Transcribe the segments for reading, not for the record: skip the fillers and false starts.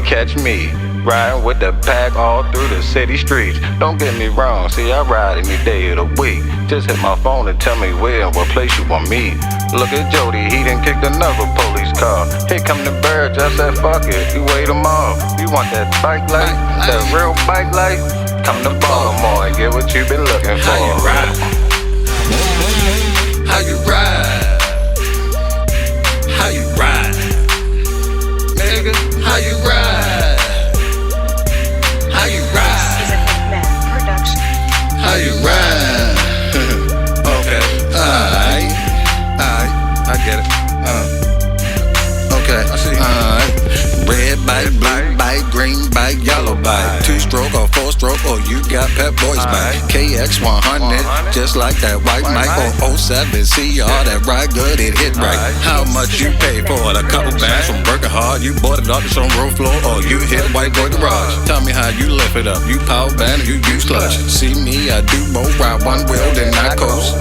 catch me riding with the pack all through the city streets. Don't get me wrong, see I ride any day of the week. Just hit my phone and tell me where and what place you want me. Look at Jody, he done kicked another police car. Here come the birds, I said fuck it, you wait them off. You want that bike life, that real bike life? Come to Baltimore and get what you been looking for. How you ride? How you ride? How you ride? Nigga, how you ride? How you ride? How you ride? Okay, alright, I get it. Okay, I see. Red bike, blue bike, green bike, yellow bike, 2-stroke or 4-stroke, or you got Pep Boys bike. KX 100, just like that white Mike or 07 CR that ride good, it hit right. How much you pay for it? A couple bands from working hard. You bought it off the showroom floor, or you hit a white boy garage. Tell me how you lift it up. You power band or you use clutch? See me, I do both, ride one wheel, then I coast.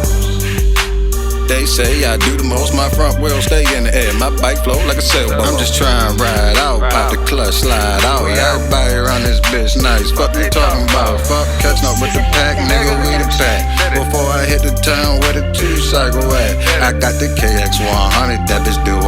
They say I do the most, my front wheel stay in the air. My bike flow like a sailboat. I'm just trying to ride out, pop the clutch, slide out. Everybody around this bitch nice. Fuck you talking about? Fuck catching up with the pack, nigga, we the pack. Before I hit the town where the 2-cycle at, I got the KX 100, that bitch do 100.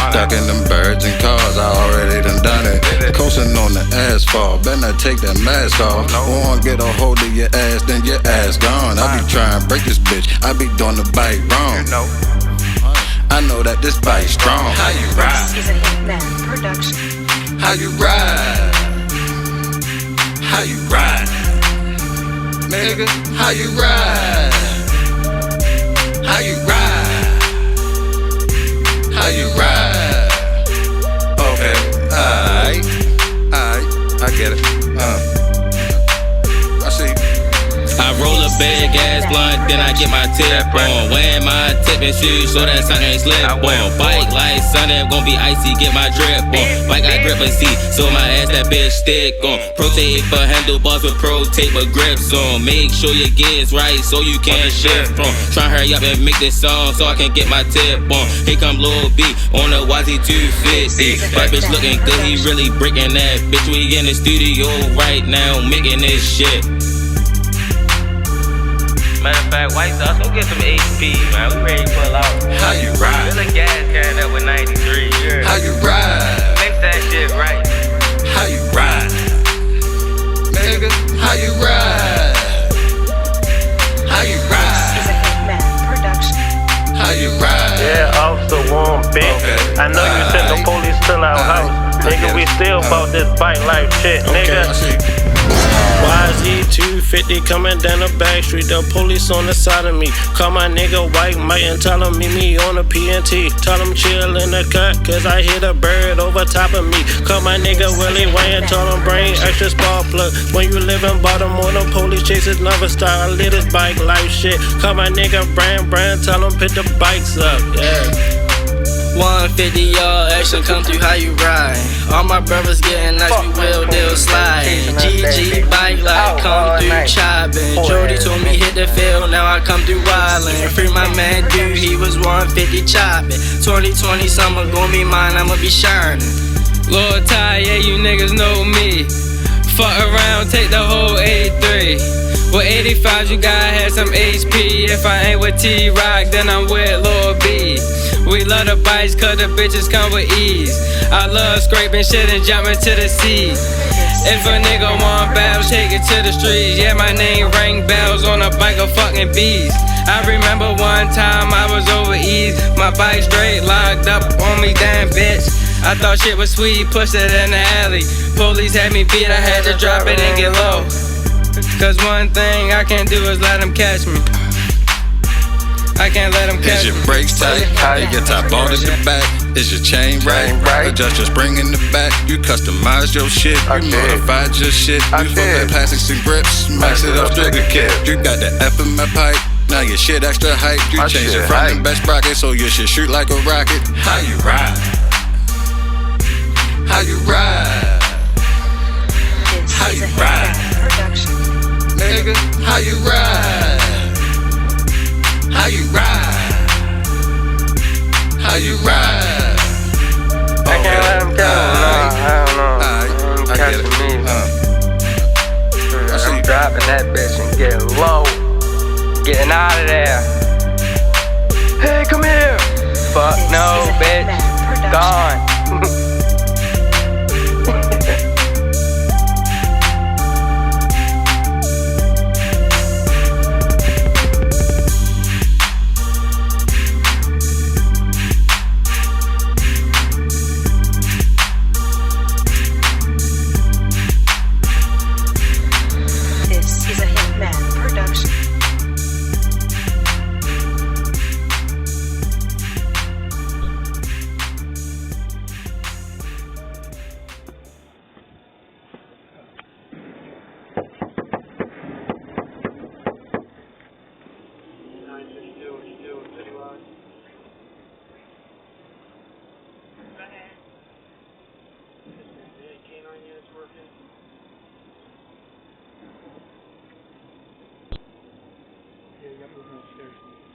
Ducking them birds and cars, I already done it. Coasting on the asphalt, better not take that mask off. Won't get a hold of your ass, then your ass gone. I be trying to break this bitch, I be doing the bike wrong. I know that this bike's strong. How you ride? How you ride? How you ride? Nigga, how you ride? How you ride? How you ride? Okay, alright, I get it. I see. I roll a big ass blunt, then I get my tip on. Wearing my tipping shoes so that something ain't slip on. Bike like Sunday, gonna be icy, get my drip on. Bike got grip and seat, so my ass that bitch stick on. Pro-tape for handlebars with pro-tape with grips on. Make sure your gear's right so you can't shift from. Try hurry up and make this song so I can get my tip on. Here come Lil B on the YZ250. That bitch looking good, he really breaking that. Bitch, we in the studio right now making this shit. Matter of fact, white sauce, go get some HP, man. We ready to pull out. How you ride? Fill a gas can up with 93. Yeah. How you ride? Mix that shit right. How you ride? Nigga, how you ride? How you ride? How you ride? Yeah, Officer Warm, bitch. Okay. I know you sent the police to our house. Nigga, we still bought this bike life shit, nigga. YZ250 coming down the back street, the police on the side of me. Call my nigga White Mike and tell him meet me on the PNT. Tell him chill in the cut, cause I hit a bird over top of me. Call my nigga Willie Wayne, tell him bring extra spark plug. When you live in Baltimore, them police chases never start. I live this bike life shit. Call my nigga Brand, tell him pick the bikes up, yeah. 150 yard action come through, how you ride? All my brothers getting nice, we will deal sliding. GG bike life come through chopping. Jody told me hit the field, now I come through wildin'. Free my man dude, he was 150 chopping. 2020 summer gon' be mine, I'ma be shining. Lord Ty, yeah, you niggas know me. Fuck around, take the whole 83. With 85, you gotta have some HP. If I ain't with T-Rock, then I'm with Lil B. We love the bikes cause the bitches come with ease. I love scraping shit and jumping to the sea. If a nigga want bells, take it to the streets. Yeah, my name ring bells on a bike of fucking bees. I remember one time I was over east. My bike straight locked up on me, damn bitch. I thought shit was sweet, pushed it in the alley. Police had me beat, I had to drop it and get low. Cause one thing I can't do is let them catch me. I can't let them catch me. Is your brakes tight? Is your top on at the back? Is your chain right? Adjust your spring in the back. You customize your shit. You modified your shit. You put that plastics and grips. Max it up, trigger kit. You got the F in my pipe. Now your shit extra hype. You change it from the best sprocket so your shit shoot like a rocket. How you ride? How you ride? How you ride? Nigga, how you ride? How you ride? How you ride? I can't let him go. No, I don't know. That's me. I'm dropping that bitch and getting low. Getting out of there. Hey, come here. Fuck no, bitch. Gone. This is a Hitman production.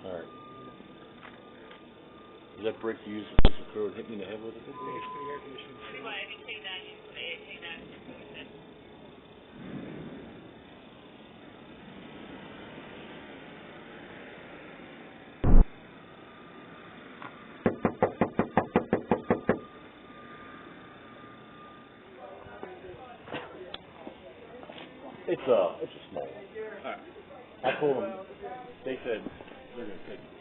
Alright. Is that brick used to throw it, hit me in the head with it? It's a small one. Alright. I told them, they said they're gonna take it.